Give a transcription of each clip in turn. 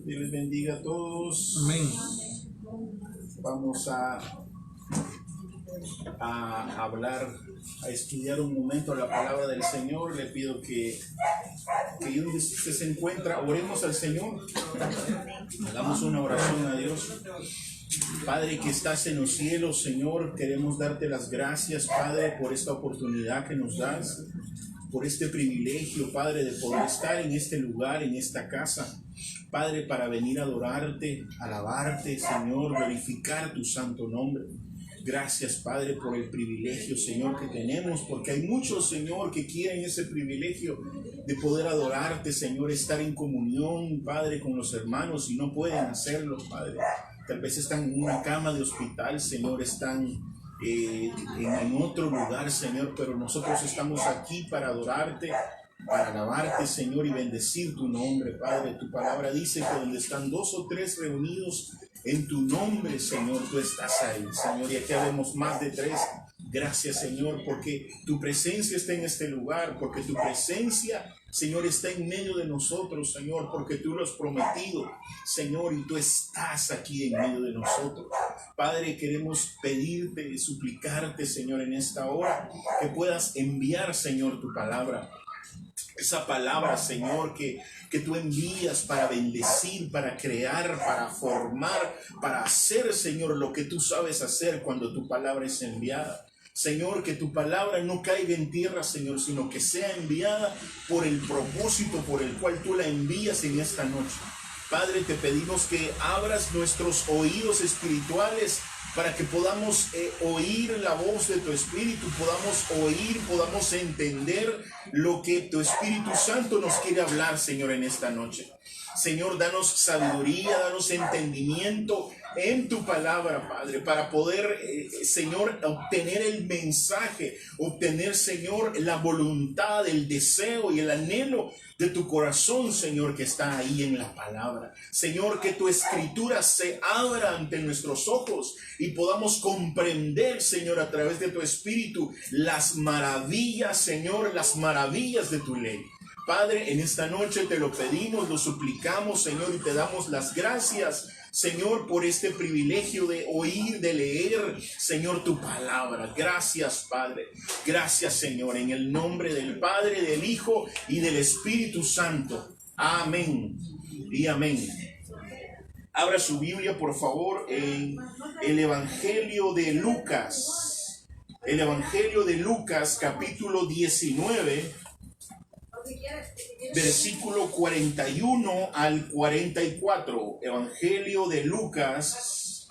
Dios les bendiga a todos. Amén. Vamos a hablar, a estudiar un momento la palabra del Señor. Le pido que ahí donde usted se encuentra, oremos al Señor. Hagamos una oración a Dios. Padre que estás en los cielos, Señor, queremos darte las gracias, Padre, por esta oportunidad que nos das, por este privilegio, Padre, de poder estar en este lugar, en esta casa, Padre, para venir a adorarte, alabarte, Señor, glorificar tu santo nombre. Gracias, Padre, por el privilegio, Señor, que tenemos, porque hay muchos, Señor, que quieren ese privilegio de poder adorarte, Señor, estar en comunión, Padre, con los hermanos y no pueden hacerlo, Padre. Tal vez están en una cama de hospital, Señor, están en otro lugar, Señor, pero nosotros estamos aquí para adorarte, para alabarte, Señor, y bendecir tu nombre, Padre. Tu palabra dice que donde están 2 o 3 reunidos en tu nombre, Señor, tú estás ahí, Señor, y aquí vemos más de 3. Gracias, Señor, porque tu presencia está en este lugar, porque tu presencia, Señor, está en medio de nosotros, Señor, porque tú lo has prometido, Señor, y tú estás aquí en medio de nosotros. Padre, queremos pedirte, suplicarte, Señor, en esta hora, que puedas enviar, Señor, tu palabra. Esa palabra, Señor, que tú envías para bendecir, para crear, para formar, para hacer, Señor, lo que tú sabes hacer cuando tu palabra es enviada. Señor, que tu palabra no caiga en tierra, Señor, sino que sea enviada por el propósito por el cual tú la envías en esta noche. Padre, te pedimos que abras nuestros oídos espirituales para que podamos oír la voz de tu Espíritu, podamos oír, podamos entender lo que tu Espíritu Santo nos quiere hablar, Señor, en esta noche. Señor, danos sabiduría, danos entendimiento en tu palabra, Padre, para poder, Señor, obtener el mensaje, obtener, Señor, la voluntad, el deseo y el anhelo de tu corazón, Señor, que está ahí en la palabra. Señor, que tu escritura se abra ante nuestros ojos y podamos comprender, Señor, a través de tu Espíritu, las maravillas, Señor, las maravillas de tu ley. Padre, en esta noche te lo pedimos, lo suplicamos, Señor, y te damos las gracias, Señor, por este privilegio de oír, de leer, Señor, tu palabra. Gracias, Padre. Gracias, Señor, en el nombre del Padre, del Hijo y del Espíritu Santo. Amén y amén. Abra su Biblia, por favor, en el Evangelio de Lucas. El Evangelio de Lucas, capítulo 19. Versículo 41 al 44. Evangelio de Lucas,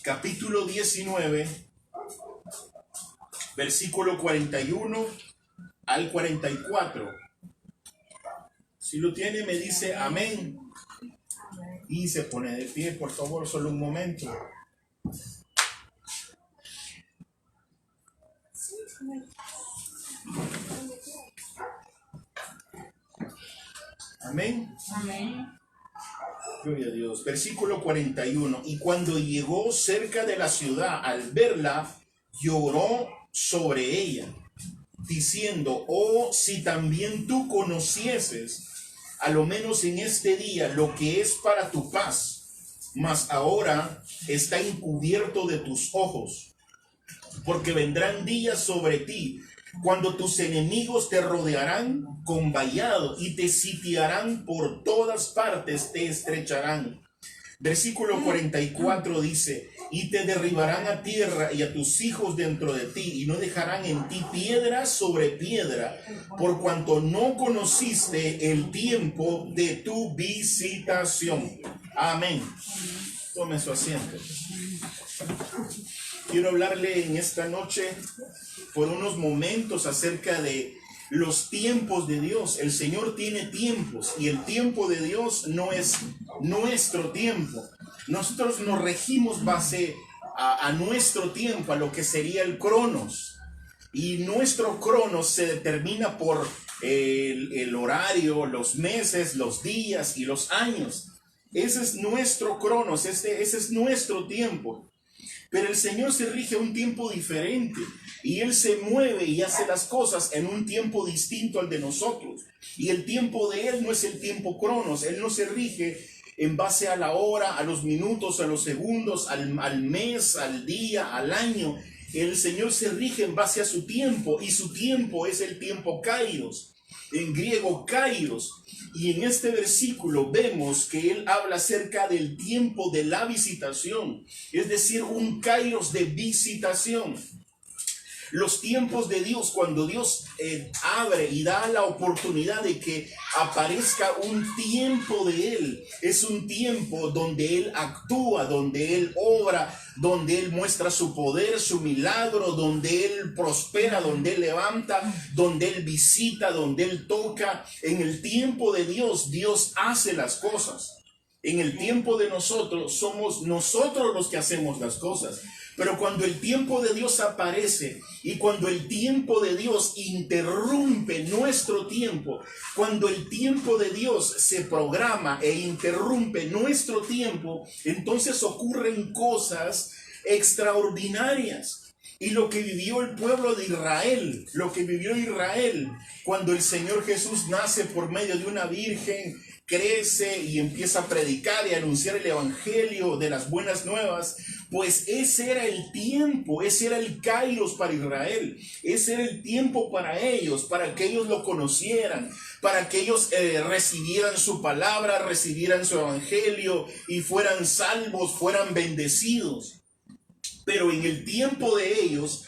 capítulo 19, versículo 41 al 44. Si lo tiene, me dice amén. Y se pone de pie, por favor, solo un momento. Amén. Amén. Gloria a Dios. Versículo 41. Y cuando llegó cerca de la ciudad, al verla, lloró sobre ella, diciendo: oh, si también tú conocieses, a lo menos en este día, lo que es para tu paz, mas ahora está encubierto de tus ojos, porque vendrán días sobre ti cuando tus enemigos te rodearán con vallado y te sitiarán por todas partes, te estrecharán. Versículo 44 dice: y te derribarán a tierra y a tus hijos dentro de ti, y no dejarán en ti piedra sobre piedra, por cuanto no conociste el tiempo de tu visitación. Amén. Tome su asiento. Quiero hablarle en esta noche por unos momentos acerca de los tiempos de Dios. El Señor tiene tiempos y el tiempo de Dios no es nuestro tiempo. Nosotros nos regimos base a nuestro tiempo, a lo que sería el cronos. Y nuestro cronos se determina por el horario, los meses, los días y los años. Ese es nuestro cronos, ese es nuestro tiempo. Pero el Señor se rige a un tiempo diferente y Él se mueve y hace las cosas en un tiempo distinto al de nosotros. Y el tiempo de Él no es el tiempo cronos. Él no se rige en base a la hora, a los minutos, a los segundos, al mes, al día, al año. El Señor se rige en base a su tiempo, y su tiempo es el tiempo kairos, en griego kairos. Y en este versículo vemos que él habla acerca del tiempo de la visitación, es decir, un kairos de visitación. Los tiempos de Dios, cuando Dios abre y da la oportunidad de que aparezca un tiempo de Él, es un tiempo donde Él actúa, donde Él obra, donde Él muestra su poder, su milagro, donde Él prospera, donde Él levanta, donde Él visita, donde Él toca. En el tiempo de Dios, Dios hace las cosas. En el tiempo de nosotros, somos nosotros los que hacemos las cosas. Pero cuando el tiempo de Dios aparece y cuando el tiempo de Dios interrumpe nuestro tiempo, cuando el tiempo de Dios se programa e interrumpe nuestro tiempo, entonces ocurren cosas extraordinarias. Y lo que vivió el pueblo de Israel, cuando el Señor Jesús nace por medio de una virgen, crece y empieza a predicar y a anunciar el evangelio de las buenas nuevas, pues ese era el tiempo, ese era el kairos para Israel, ese era el tiempo para ellos, para que ellos lo conocieran, para que ellos recibieran su palabra, recibieran su evangelio y fueran salvos, fueran bendecidos. Pero en el tiempo de ellos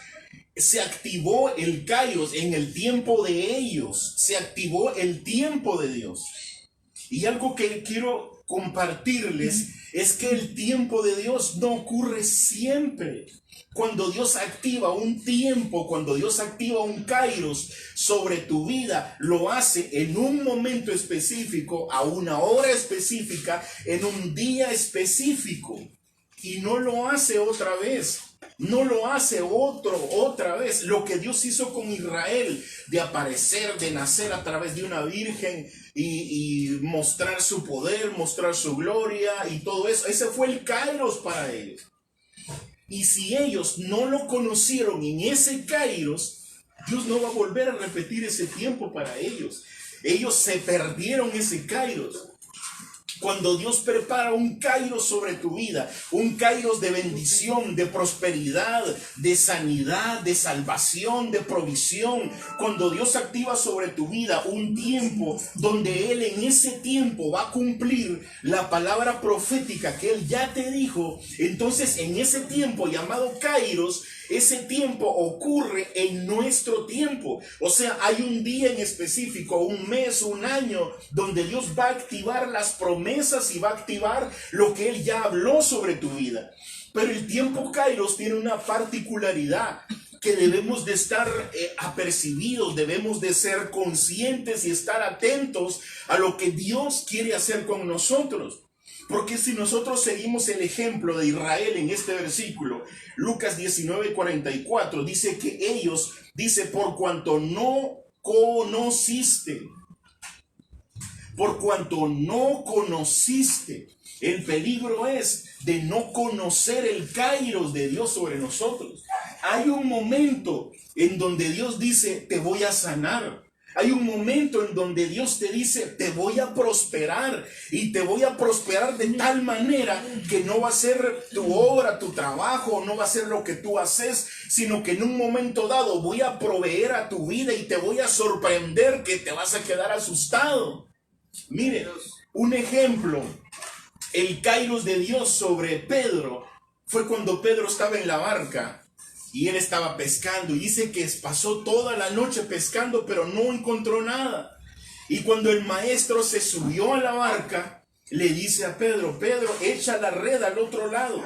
se activó el kairos, en el tiempo de ellos se activó el tiempo de Dios. Y algo que quiero compartirles es que el tiempo de Dios no ocurre siempre. Cuando Dios activa un tiempo, cuando Dios activa un kairos sobre tu vida, lo hace en un momento específico, a una hora específica, en un día específico. Y no lo hace otra vez. No lo hace otra vez. Lo que Dios hizo con Israel, de aparecer, de nacer a través de una virgen y mostrar su poder, mostrar su gloria y todo eso, ese fue el kairos para ellos. Y si ellos no lo conocieron en ese kairos, Dios no va a volver a repetir ese tiempo para ellos. Ellos se perdieron ese kairos. Cuando Dios prepara un kairos sobre tu vida, un kairos de bendición, de prosperidad, de sanidad, de salvación, de provisión, cuando Dios activa sobre tu vida un tiempo donde Él en ese tiempo va a cumplir la palabra profética que Él ya te dijo, entonces en ese tiempo llamado kairos, ese tiempo ocurre en nuestro tiempo. O sea, hay un día en específico, un mes, un año, donde Dios va a activar las promesas y va a activar lo que Él ya habló sobre tu vida. Pero el tiempo kairos tiene una particularidad que debemos de estar apercibidos, debemos de ser conscientes y estar atentos a lo que Dios quiere hacer con nosotros. Porque si nosotros seguimos el ejemplo de Israel en este versículo, Lucas 19:44, dice que ellos, dice, por cuanto no conociste, el peligro es de no conocer el kairos de Dios sobre nosotros. Hay un momento en donde Dios dice, te voy a sanar. Hay un momento en donde Dios te dice, te voy a prosperar, y te voy a prosperar de tal manera que no va a ser tu obra, tu trabajo, no va a ser lo que tú haces, sino que en un momento dado voy a proveer a tu vida y te voy a sorprender que te vas a quedar asustado. Mire, un ejemplo, el kairos de Dios sobre Pedro fue cuando Pedro estaba en la barca. Y él estaba pescando y dice que pasó toda la noche pescando, pero no encontró nada. Y cuando el maestro se subió a la barca, le dice a Pedro, Pedro, echa la red al otro lado.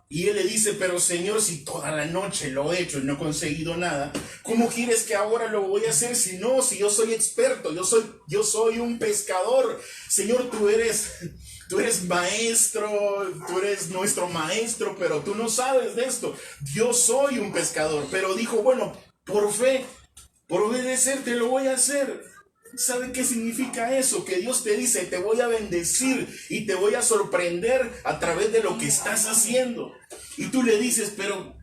Y él le dice, pero Señor, si toda la noche lo he hecho y no he conseguido nada, ¿cómo quieres que ahora lo voy a hacer? Si yo soy experto, yo soy un pescador. Señor, tú eres maestro, tú eres nuestro maestro, pero tú no sabes de esto. Yo soy un pescador. Pero dijo, bueno, por fe, por obedecer, te lo voy a hacer. ¿Sabe qué significa eso? Que Dios te dice, te voy a bendecir y te voy a sorprender a través de lo que estás haciendo. Y tú le dices, pero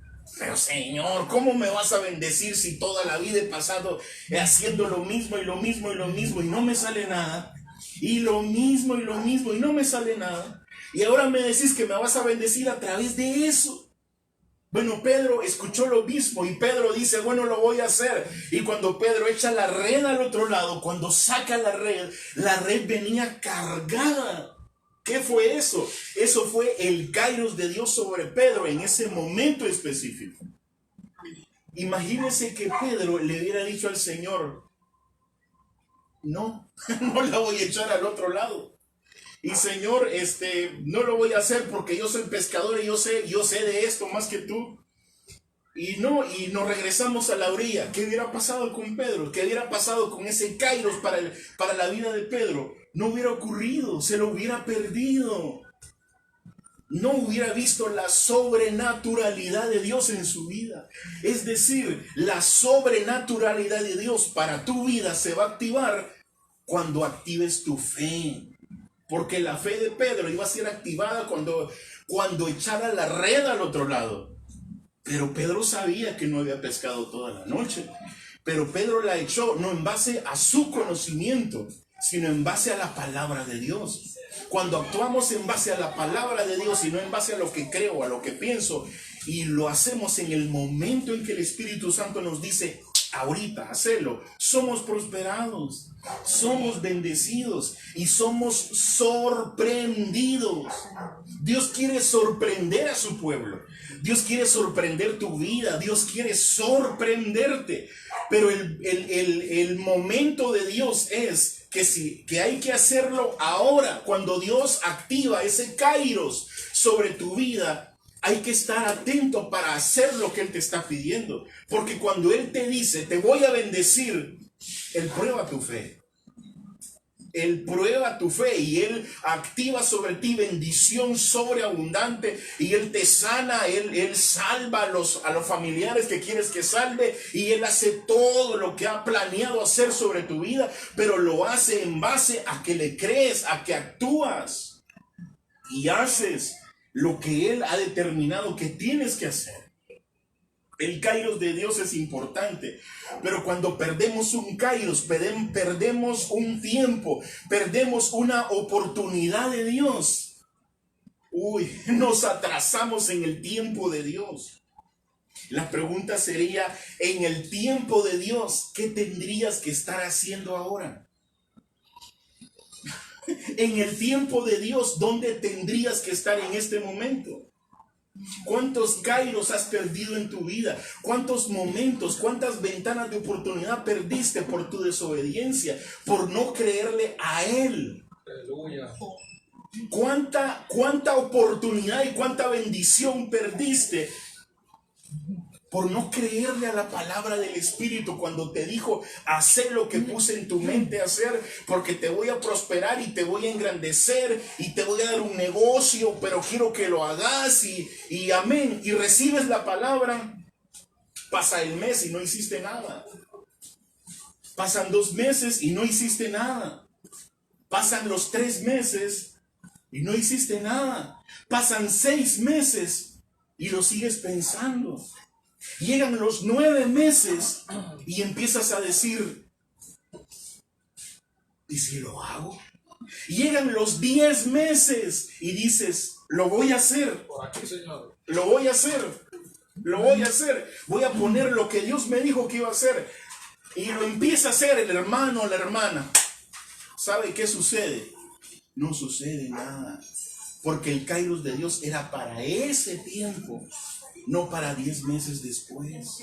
Señor, ¿cómo me vas a bendecir si toda la vida he pasado haciendo lo mismo y lo mismo y lo mismo y no me sale nada? Y lo mismo y lo mismo y no me sale nada. Y ahora me decís que me vas a bendecir a través de eso. Bueno, Pedro escuchó lo mismo y Pedro dice, bueno, lo voy a hacer. Y cuando Pedro echa la red al otro lado, cuando saca la red venía cargada. ¿Qué fue eso? Eso fue el kairos de Dios sobre Pedro en ese momento específico. Imagínense que Pedro le hubiera dicho al Señor, no, no la voy a echar al otro lado. Y Señor, no lo voy a hacer porque yo soy pescador y yo sé de esto más que tú. Y nos regresamos a la orilla. ¿Qué hubiera pasado con Pedro? ¿Qué hubiera pasado con ese kairos para la vida de Pedro? No hubiera ocurrido, se lo hubiera perdido. No hubiera visto la sobrenaturalidad de Dios en su vida. Es decir, la sobrenaturalidad de Dios para tu vida se va a activar cuando actives tu fe. Porque la fe de Pedro iba a ser activada cuando echara la red al otro lado. Pero Pedro sabía que no había pescado toda la noche. Pero Pedro la echó no en base a su conocimiento, sino en base a la palabra de Dios. Cuando actuamos en base a la palabra de Dios y no en base a lo que creo, a lo que pienso, y lo hacemos en el momento en que el Espíritu Santo nos dice, ahorita, hacelo, somos prosperados, somos bendecidos y somos sorprendidos. Dios quiere sorprender a su pueblo. Dios quiere sorprender tu vida. Dios quiere sorprenderte. Pero el momento de Dios es que hay que hacerlo ahora. Cuando Dios activa ese kairos sobre tu vida, hay que estar atento para hacer lo que Él te está pidiendo. Porque cuando Él te dice, te voy a bendecir, Él prueba tu fe. Él prueba tu fe y Él activa sobre ti bendición sobreabundante y Él te sana, Él salva a los familiares que quieres que salve y Él hace todo lo que ha planeado hacer sobre tu vida, pero lo hace en base a que le crees, a que actúas y haces lo que Él ha determinado que tienes que hacer. El kairos de Dios es importante, pero cuando perdemos un kairos, perdemos un tiempo, perdemos una oportunidad de Dios. Nos atrasamos en el tiempo de Dios. La pregunta sería, en el tiempo de Dios, ¿qué tendrías que estar haciendo ahora? En el tiempo de Dios, ¿dónde tendrías que estar en este momento? ¿Cuántos kairos has perdido en tu vida? ¿Cuántos momentos, cuántas ventanas de oportunidad perdiste por tu desobediencia, por no creerle a Él? Aleluya. ¿Cuánta oportunidad y cuánta bendición perdiste por no creerle a la palabra del Espíritu cuando te dijo, haz lo que puse en tu mente hacer, porque te voy a prosperar y te voy a engrandecer y te voy a dar un negocio, pero quiero que lo hagas y amén, y recibes la palabra? Pasa el mes y no hiciste nada. Pasan 2 meses y no hiciste nada. Pasan los 3 meses y no hiciste nada. Pasan 6 meses y lo sigues pensando. Llegan los 9 meses y empiezas a decir, ¿y si lo hago? Llegan los 10 meses y dices, lo voy a hacer. Por aquí, Señor. Lo voy a hacer. Lo voy a hacer. Voy a poner lo que Dios me dijo que iba a hacer. Y lo empieza a hacer el hermano o la hermana. ¿Sabe qué sucede? No sucede nada. Porque el kairos de Dios era para ese tiempo, no para 10 meses después.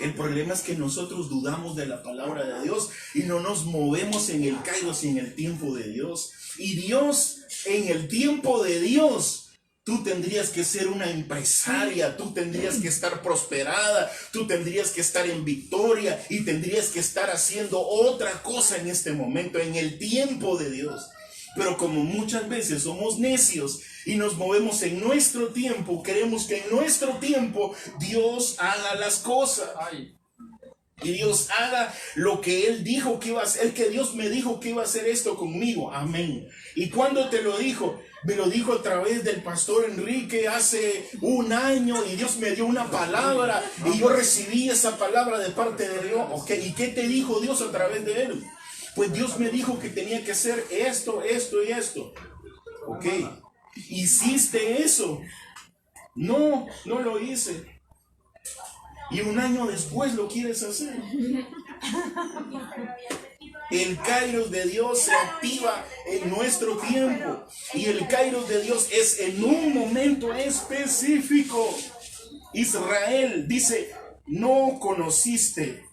El problema es que nosotros dudamos de la palabra de Dios y no nos movemos en el kairos y en el tiempo de Dios. Y Dios, en el tiempo de Dios, tú tendrías que ser una empresaria, tú tendrías que estar prosperada, tú tendrías que estar en victoria y tendrías que estar haciendo otra cosa en este momento, en el tiempo de Dios. Pero como muchas veces somos necios y nos movemos en nuestro tiempo, queremos que en nuestro tiempo Dios haga las cosas. Y Dios haga lo que Él dijo que iba a hacer, que Dios me dijo que iba a hacer esto conmigo. Amén. ¿Y cuándo te lo dijo? Me lo dijo a través del pastor Enrique hace un año, y Dios me dio una palabra y yo recibí esa palabra de parte de Dios. Okay. ¿Y qué te dijo Dios a través de Él? Pues Dios me dijo que tenía que hacer esto, esto y esto. Ok. ¿Hiciste eso? No, no lo hice. Y un año después lo quieres hacer. El Kairos de Dios se activa en nuestro tiempo. Y el Kairos de Dios es en un momento específico. Israel dice, no conociste.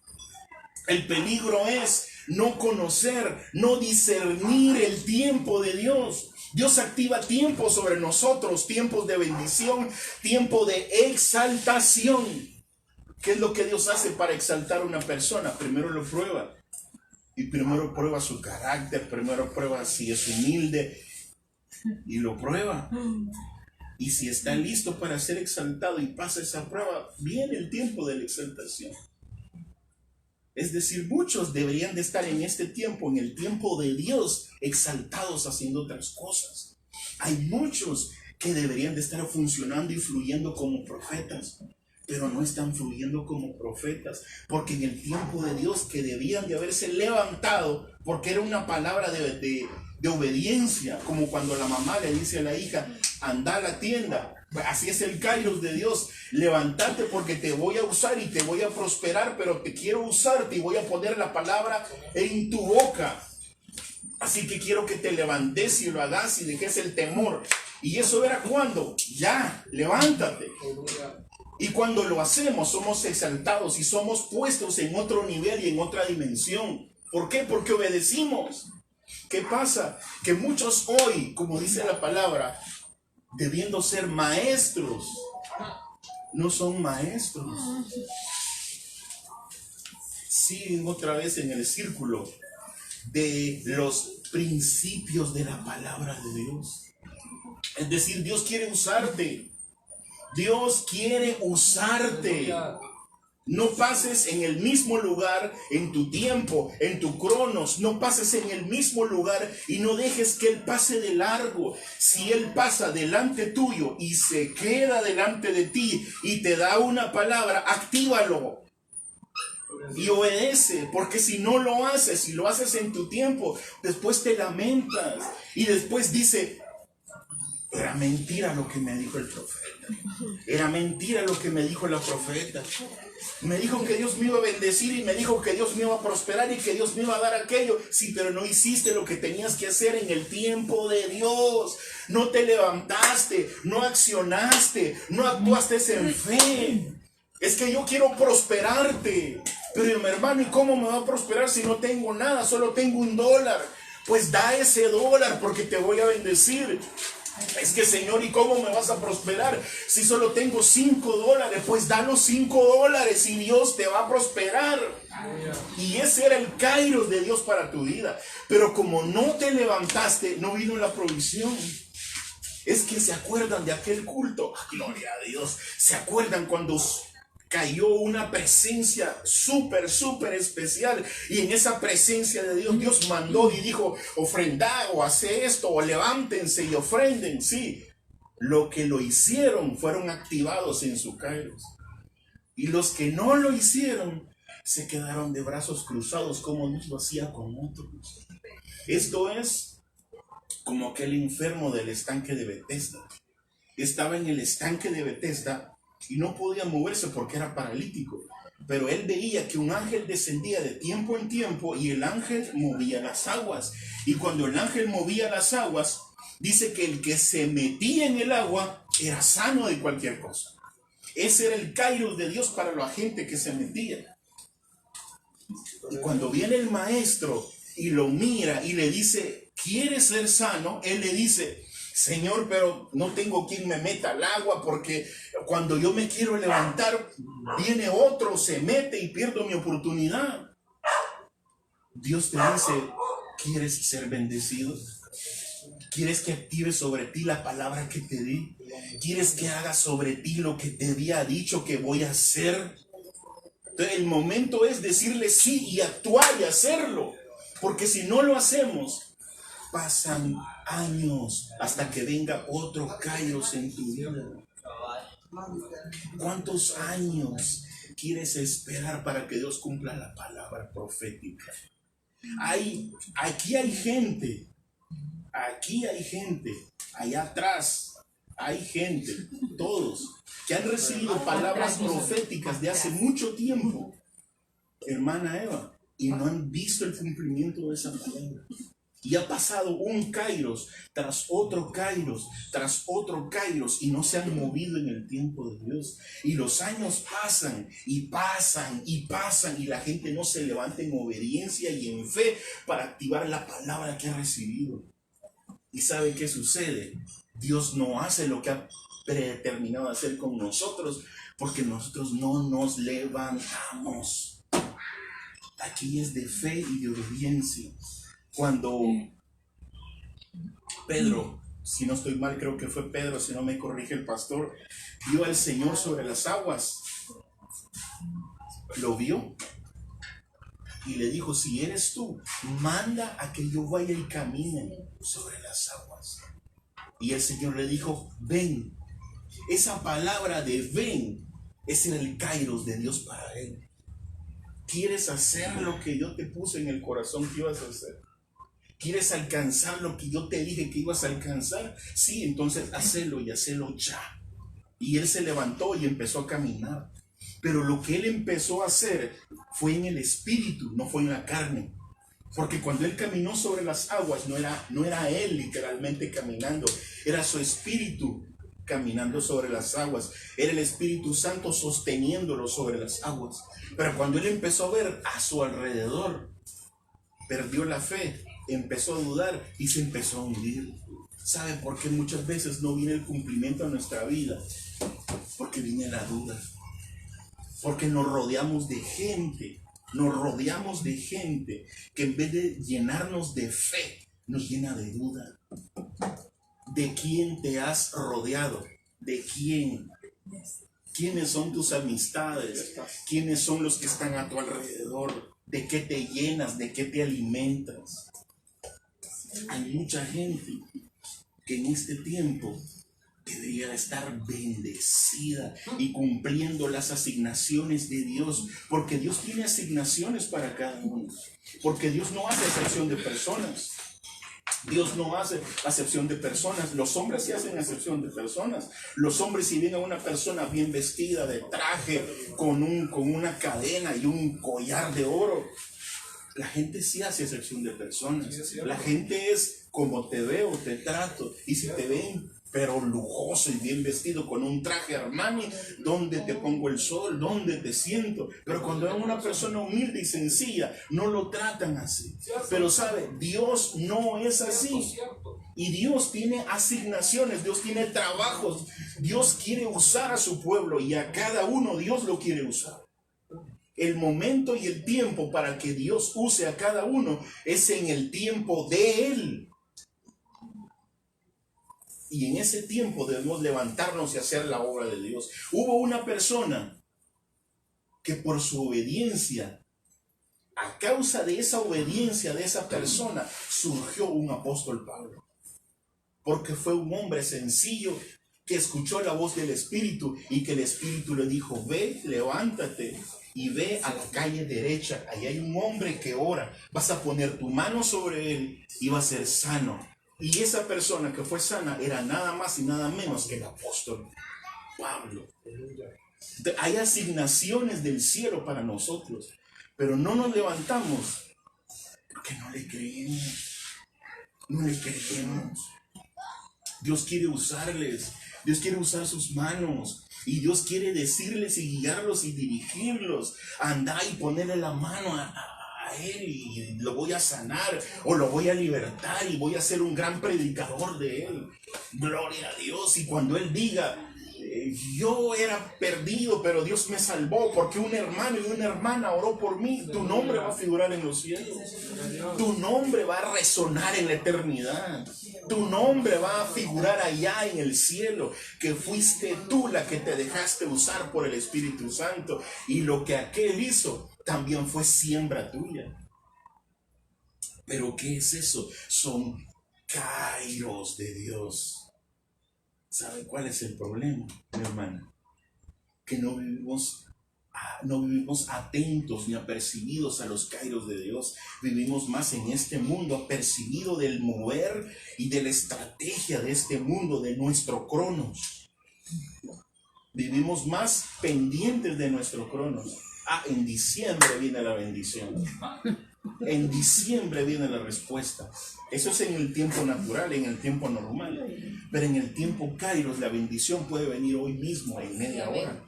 El peligro es no conocer, no discernir el tiempo de Dios. Dios activa tiempos sobre nosotros, tiempos de bendición, tiempo de exaltación. ¿Qué es lo que Dios hace para exaltar a una persona? Primero lo prueba. Y primero prueba su carácter, primero prueba si es humilde. Y lo prueba. Y si está listo para ser exaltado y pasa esa prueba, viene el tiempo de la exaltación. Es decir, muchos deberían de estar en este tiempo, en el tiempo de Dios, exaltados haciendo otras cosas. Hay muchos que deberían de estar funcionando y fluyendo como profetas, pero no están fluyendo como profetas, porque en el tiempo de Dios que debían de haberse levantado, porque era una palabra de obediencia, como cuando la mamá le dice a la hija, anda a la tienda. Así es el Kairos de Dios. Levántate porque te voy a usar y te voy a prosperar, pero te quiero usarte y voy a poner la palabra en tu boca. Así que quiero que te levantes y lo hagas y dejes el temor. Y eso era cuando, ya, levántate. Y cuando lo hacemos, somos exaltados y somos puestos en otro nivel y en otra dimensión. ¿Por qué? Porque obedecimos. ¿Qué pasa? Que muchos hoy, como dice la palabra, debiendo ser maestros, no son maestros. Siguen otra vez en el círculo de los principios de la palabra de Dios. Es decir, Dios quiere usarte. Dios quiere usarte. No pases en el mismo lugar, en tu tiempo, en tu cronos. No pases en el mismo lugar y no dejes que Él pase de largo. Si Él pasa delante tuyo y se queda delante de ti y te da una palabra, actívalo y obedece. Porque si no lo haces, si lo haces en tu tiempo, después te lamentas y después dice, era mentira lo que me dijo el profeta. Era mentira lo que me dijo la profeta. Me dijo que Dios me iba a bendecir y me dijo que Dios me iba a prosperar y que Dios me iba a dar aquello. Sí, pero no hiciste lo que tenías que hacer en el tiempo de Dios. No te levantaste, no accionaste, no actuaste en fe. Es que yo quiero prosperarte. Pero mi hermano, ¿y cómo me va a prosperar si no tengo nada? Solo tengo $1. Pues da ese $1 porque te voy a bendecir. Es que Señor, ¿y cómo me vas a prosperar si solo tengo $5? Pues da los $5 y Dios te va a prosperar. Y ese era el Kairos de Dios para tu vida. Pero como no te levantaste, no vino la provisión. Es que se acuerdan de aquel culto. Gloria a Dios. Se acuerdan cuando cayó una presencia súper especial, y en esa presencia de Dios, Dios mandó y dijo, ofrendad o hace esto o levántense y ofrenden. Sí, lo que lo hicieron fueron activados en su Kairos, y los que no lo hicieron se quedaron de brazos cruzados como Dios lo hacía con otros. Esto es como aquel enfermo del estanque de Betesda. Estaba en el estanque de Betesda y no podía moverse porque era paralítico. Pero él veía que un ángel descendía de tiempo en tiempo y el ángel movía las aguas. Y cuando el ángel movía las aguas, dice que el que se metía en el agua era sano de cualquier cosa. Ese era el Kairos de Dios para la gente que se metía. Y cuando viene el maestro y lo mira y le dice, ¿quieres ser sano? Él le dice, Señor, pero no tengo quien me meta al agua porque cuando yo me quiero levantar, viene otro, se mete y pierdo mi oportunidad. Dios te dice, ¿quieres ser bendecido? ¿Quieres que active sobre ti la palabra que te di? ¿Quieres que haga sobre ti lo que te había dicho que voy a hacer? Entonces el momento es decirle sí y actuar y hacerlo. Porque si no lo hacemos, pasan años hasta que venga otro Kairos en tu vida. ¿Cuántos años quieres esperar para que Dios cumpla la palabra profética? Aquí hay gente, allá atrás hay gente, todos, que han recibido palabras proféticas de hace mucho tiempo, hermana Eva, y no han visto el cumplimiento de esa palabra. Y ha pasado un Kairos tras otro Kairos, tras otro Kairos, y no se han movido en el tiempo de Dios. Y los años pasan y pasan y pasan, y la gente no se levanta en obediencia y en fe para activar la palabra que ha recibido. ¿Y sabe qué sucede? Dios no hace lo que ha predeterminado hacer con nosotros, porque nosotros no nos levantamos. Aquí es de fe y de obediencia. Cuando Pedro, si no estoy mal, creo que fue Pedro, si no me corrige el pastor, vio al Señor sobre las aguas, lo vio y le dijo: si eres tú, manda a que yo vaya y camine sobre las aguas. Y el Señor le dijo: ven. Esa palabra de ven es el Kairos de Dios para él. ¿Quieres hacer lo que yo te puse en el corazón que ibas a hacer? ¿Quieres alcanzar lo que yo te dije que ibas a alcanzar? Sí, entonces hacelo y hacelo ya. Y él se levantó y empezó a caminar. Pero lo que él empezó a hacer fue en el espíritu, no fue en la carne. Porque cuando él caminó sobre las aguas, no era él literalmente caminando, era su espíritu caminando sobre las aguas. Era el Espíritu Santo sosteniéndolo sobre las aguas. Pero cuando él empezó a ver a su alrededor, perdió la fe, empezó a dudar y se empezó a hundir. ¿Sabe por qué muchas veces no viene el cumplimiento a nuestra vida? Porque viene la duda. Porque nos rodeamos de gente que en vez de llenarnos de fe, nos llena de duda. ¿De quién te has rodeado? ¿De quién? ¿Quiénes son tus amistades? ¿Quiénes son los que están a tu alrededor? ¿De qué te llenas? ¿De qué te alimentas? Hay mucha gente que en este tiempo debería estar bendecida y cumpliendo las asignaciones de Dios, porque Dios tiene asignaciones para cada uno, porque Dios no hace excepción de personas. Dios no hace acepción de personas. Los hombres sí hacen acepción de personas. Los hombres, si ven a una persona bien vestida, de traje, con una cadena y un collar de oro, la gente sí hace excepción de personas. La gente es como te veo, te trato. Y si te ven pero lujoso y bien vestido con un traje Armani, ¿dónde te pongo el sol? ¿Dónde te siento? Pero cuando es una persona humilde y sencilla, no lo tratan así. Pero sabe, Dios no es así. Y Dios tiene asignaciones, Dios tiene trabajos. Dios quiere usar a su pueblo y a cada uno Dios lo quiere usar. El momento y el tiempo para que Dios use a cada uno es en el tiempo de Él. Y en ese tiempo debemos levantarnos y hacer la obra de Dios. Hubo una persona que por su obediencia, a causa de esa obediencia de esa persona, surgió un apóstol Pablo. Porque fue un hombre sencillo que escuchó la voz del Espíritu y que el Espíritu le dijo: ve, levántate y ve a la calle derecha. Ahí hay un hombre que ora. Vas a poner tu mano sobre él y va a ser sano. Y esa persona que fue sana era nada más y nada menos que el apóstol Pablo. Hay asignaciones del cielo para nosotros, pero no nos levantamos porque no le creemos. No le creemos. Dios quiere usarles. Dios quiere usar sus manos. Y Dios quiere decirles y guiarlos y dirigirlos. Andá y ponerle la mano a Él y lo voy a sanar o lo voy a libertar y voy a ser un gran predicador de Él. Gloria a Dios. Y cuando Él diga, yo era perdido, pero Dios me salvó porque un hermano y una hermana oró por mí. Tu nombre va a figurar en los cielos. Tu nombre va a resonar en la eternidad. Tu nombre va a figurar allá en el cielo, que fuiste tú la que te dejaste usar por el Espíritu Santo. Y lo que aquel hizo también fue siembra tuya. Pero ¿qué es eso? Son kairos de Dios. ¿Sabe cuál es el problema, mi hermano? Que no vivimos atentos ni apercibidos a los kairos de Dios. Vivimos más en este mundo, apercibido del mover y de la estrategia de este mundo, de nuestro cronos. Vivimos más pendientes de nuestro cronos. En diciembre viene la bendición. En diciembre viene la respuesta. Eso es en el tiempo natural, en el tiempo normal. Pero en el tiempo kairos, la bendición puede venir hoy mismo, en media hora.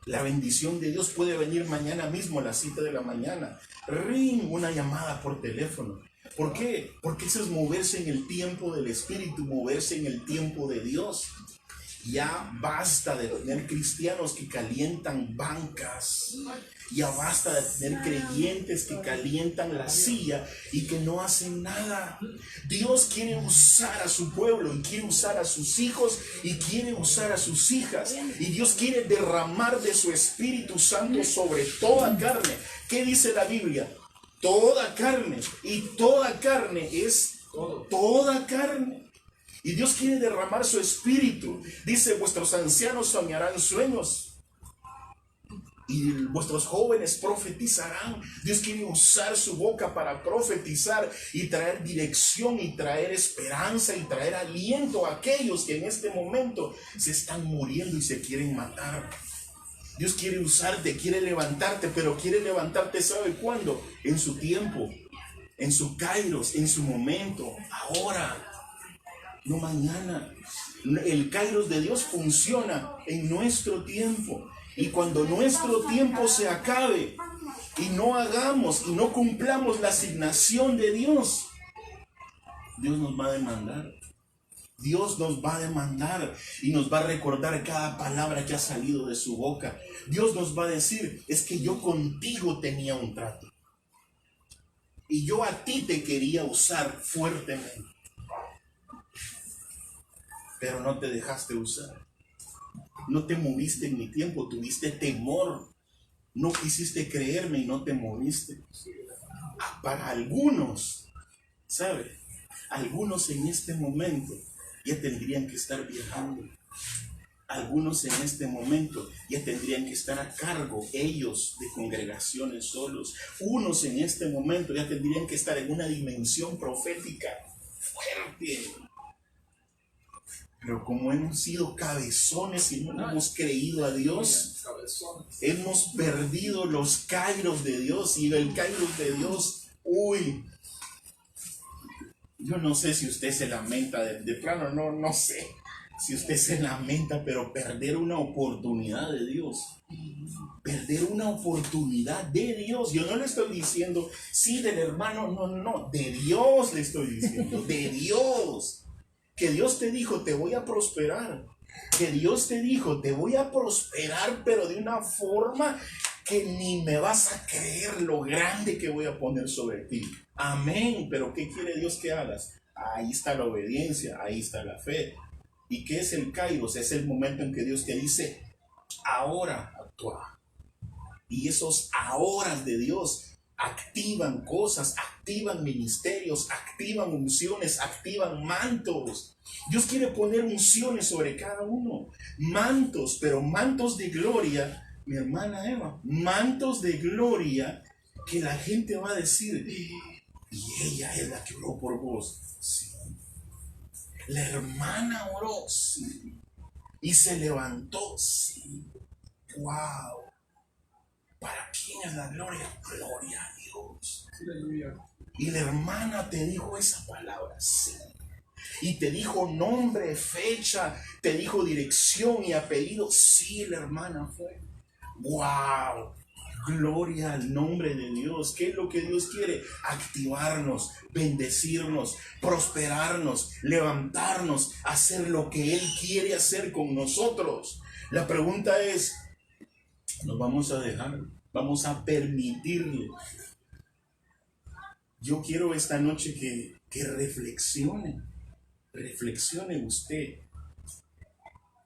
La bendición de Dios puede venir mañana mismo a las 7 de la mañana. Ring, una llamada por teléfono. ¿Por qué? Porque eso es moverse en el tiempo del Espíritu, moverse en el tiempo de Dios. Ya basta de tener cristianos que calientan bancas. Ya basta de tener creyentes que calientan la silla y que no hacen nada. Dios quiere usar a su pueblo y quiere usar a sus hijos y quiere usar a sus hijas. Y Dios quiere derramar de su Espíritu Santo sobre toda carne. ¿Qué dice la Biblia? Toda carne. Y toda carne es toda carne. Y Dios quiere derramar su Espíritu. Dice, vuestros ancianos soñarán sueños y vuestros jóvenes profetizarán. Dios quiere usar su boca para profetizar y traer dirección y traer esperanza y traer aliento a aquellos que en este momento se están muriendo y se quieren matar. Dios quiere usarte, quiere levantarte, pero quiere levantarte, ¿sabe cuándo? En su tiempo, en su kairos, en su momento, ahora. No mañana. El kairos de Dios funciona en nuestro tiempo. Y cuando nuestro tiempo se acabe y no hagamos y no cumplamos la asignación de Dios, Dios nos va a demandar. Dios nos va a demandar y nos va a recordar cada palabra que ha salido de su boca. Dios nos va a decir, es que yo contigo tenía un trato. Y yo a ti te quería usar fuertemente. Pero no te dejaste usar. No te moviste en mi tiempo, tuviste temor. No quisiste creerme y no te moviste. Para algunos, ¿sabe? Algunos en este momento ya tendrían que estar viajando. Algunos en este momento ya tendrían que estar a cargo ellos de congregaciones solos. Unos en este momento ya tendrían que estar en una dimensión profética fuerte. Pero como hemos sido cabezones y no hemos creído a Dios, hemos perdido los kairos de Dios. Y el kairos de Dios, yo no sé si usted se lamenta, de plano no sé si usted se lamenta, pero perder una oportunidad de Dios. Perder una oportunidad de Dios. Yo no le estoy diciendo, sí, del hermano, no, de Dios le estoy diciendo, de Dios. Que Dios te dijo, te voy a prosperar. Que Dios te dijo, te voy a prosperar, pero de una forma que ni me vas a creer lo grande que voy a poner sobre ti. Amén. Pero ¿qué quiere Dios que hagas? Ahí está la obediencia, ahí está la fe. ¿Y qué es el kairos? Es el momento en que Dios te dice, ahora actúa. Y esos ahora de Dios activan cosas, activan ministerios, activan unciones, activan mantos. Dios quiere poner unciones sobre cada uno. Mantos, pero mantos de gloria, mi hermana Eva, mantos de gloria que la gente va a decir, y ella es la que oró por vos. Sí. La hermana oró, sí. Y se levantó, sí. Wow. ¿Para quién es la gloria? Gloria a Dios. Y la hermana te dijo esa palabra, sí. Y te dijo nombre, fecha, te dijo dirección y apellido. Sí, la hermana fue. ¡Wow! Gloria al nombre de Dios. ¿Qué es lo que Dios quiere? Activarnos, bendecirnos, prosperarnos, levantarnos, hacer lo que Él quiere hacer con nosotros. La pregunta es, ¿nos vamos a dejar? ¿Vamos a permitirle? Yo quiero esta noche que reflexione usted.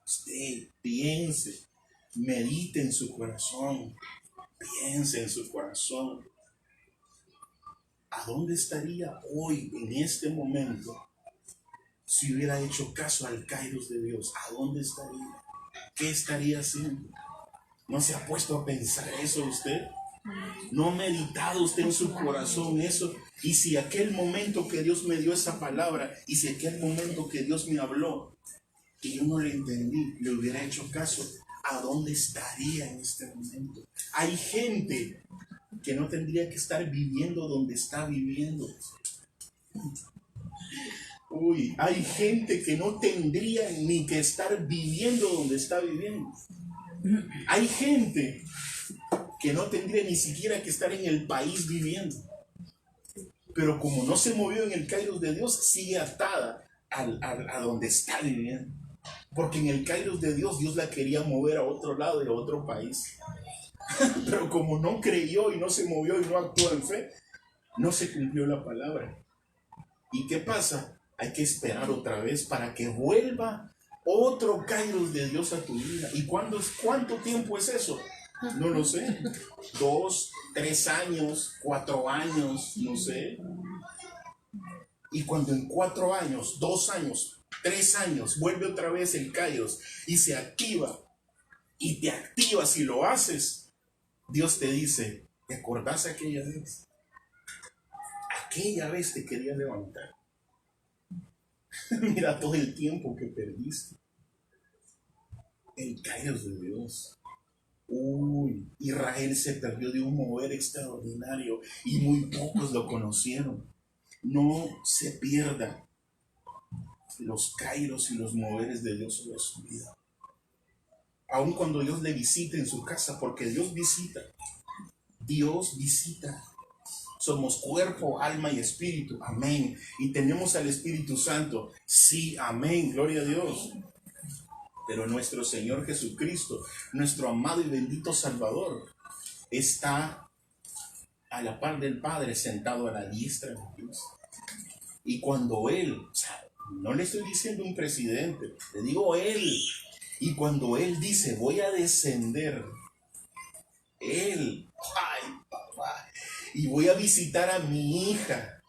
Usted piense, medite en su corazón. Piense en su corazón. ¿A dónde estaría hoy, en este momento, si hubiera hecho caso al Kairos de Dios? ¿A dónde estaría? ¿Qué estaría haciendo? ¿No se ha puesto a pensar eso usted? ¿No ha meditado usted en su corazón eso? Y si aquel momento que Dios me dio esa palabra, y si aquel momento que Dios me habló, y yo no le entendí, le hubiera hecho caso, ¿a dónde estaría en este momento? Hay gente que no tendría que estar viviendo donde está viviendo. Hay gente que no tendría ni que estar viviendo donde está viviendo. Hay gente que no tendría ni siquiera que estar en el país viviendo. Pero como no se movió en el Kairos de Dios, sigue atada a donde está viviendo. Porque en el Kairos de Dios, Dios la quería mover a otro lado y a otro país. Pero como no creyó y no se movió y no actuó en fe, no se cumplió la palabra. ¿Y qué pasa? Hay que esperar otra vez para que vuelva otro Kairos de Dios a tu vida. ¿Y cuánto tiempo es eso? No lo sé. 2, 3 años, 4 años, no sé. Y cuando en 4 años, 2 años, 3 años, vuelve otra vez el Kairos y se activa y te activas y lo haces, Dios te dice, ¿te acordás aquella vez? Aquella vez te quería levantar. Mira todo el tiempo que perdiste. El Kairos de Dios. Israel se perdió de un mover extraordinario y muy pocos lo conocieron. No se pierda los Kairos y los moveres de Dios sobre su vida. Aun cuando Dios le visite en su casa, porque Dios visita. Dios visita. Somos cuerpo, alma y espíritu. Amén. Y tenemos al Espíritu Santo. Sí, amén. Gloria a Dios. Pero nuestro Señor Jesucristo, nuestro amado y bendito Salvador, está a la par del Padre, sentado a la diestra de Dios. Y cuando Él, no le estoy diciendo un presidente, le digo Él. Y cuando Él dice, voy a descender, Él, ay papá, y voy a visitar a mi hija,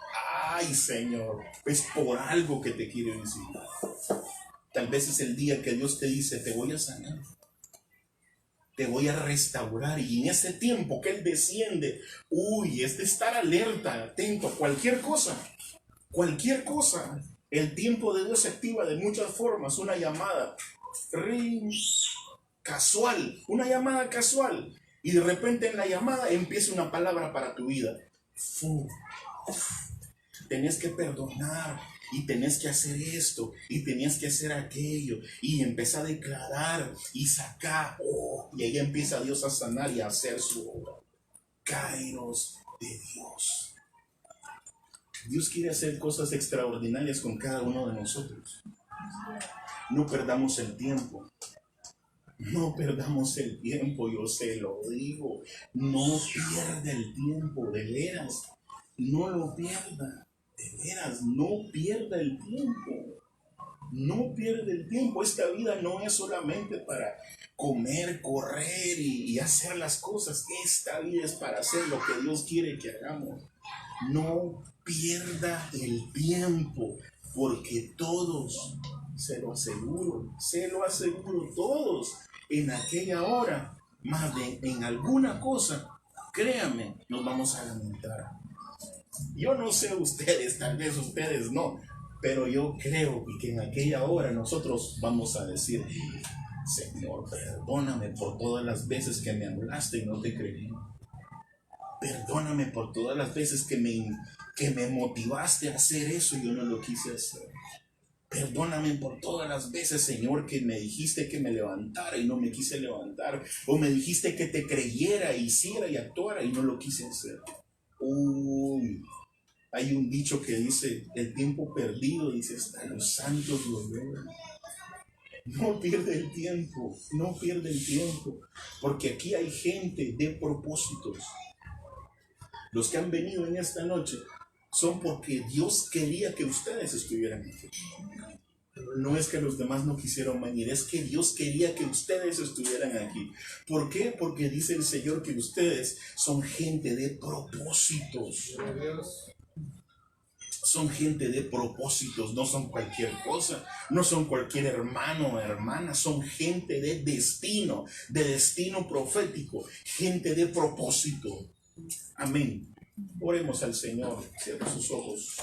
ay Señor, es por algo que te quiero visitar. Tal vez es el día que Dios te dice, te voy a sanar, te voy a restaurar. Y en ese tiempo que Él desciende, es de estar alerta, atento, cualquier cosa. El tiempo de Dios se activa de muchas formas. Una llamada casual, una llamada casual. Y de repente en la llamada empieza una palabra para tu vida. Tenés que perdonar y tenés que hacer esto y tenés que hacer aquello y empieza a declarar y sacar, y ahí empieza Dios a sanar y a hacer su obra. Kairos de Dios. Dios quiere hacer cosas extraordinarias con cada uno de nosotros. No perdamos el tiempo. No perdamos el tiempo, yo se lo digo. No pierda el tiempo, de veras. No lo pierda. De veras, no pierda el tiempo. No pierda el tiempo. Esta vida no es solamente para comer, correr y hacer las cosas. Esta vida es para hacer lo que Dios quiere que hagamos. No pierda el tiempo, porque todos, se lo aseguro, todos en aquella hora, más de en alguna cosa, créanme, nos vamos a lamentar. Yo no sé ustedes, tal vez ustedes no, pero yo creo que en aquella hora nosotros vamos a decir, Señor, perdóname por todas las veces que me hablaste y no te creí. Perdóname por todas las veces que me motivaste a hacer eso y yo no lo quise hacer. Perdóname por todas las veces, Señor, que me dijiste que me levantara y no me quise levantar. O me dijiste que te creyera, hiciera y actuara y no lo quise hacer. Uy, hay un dicho que dice, el tiempo perdido, dice, hasta los santos lo logran. No pierde el tiempo, no pierde el tiempo. Porque aquí hay gente de propósitos. Los que han venido en esta noche son porque Dios quería que ustedes estuvieran aquí. No es que los demás no quisieron venir, es que Dios quería que ustedes estuvieran aquí. ¿Por qué? Porque dice el Señor que ustedes son gente de propósitos. Son gente de propósitos, no son cualquier cosa, no son cualquier hermano o hermana, son gente de destino profético, gente de propósito. Amén. Oremos al Señor, cierre sus ojos.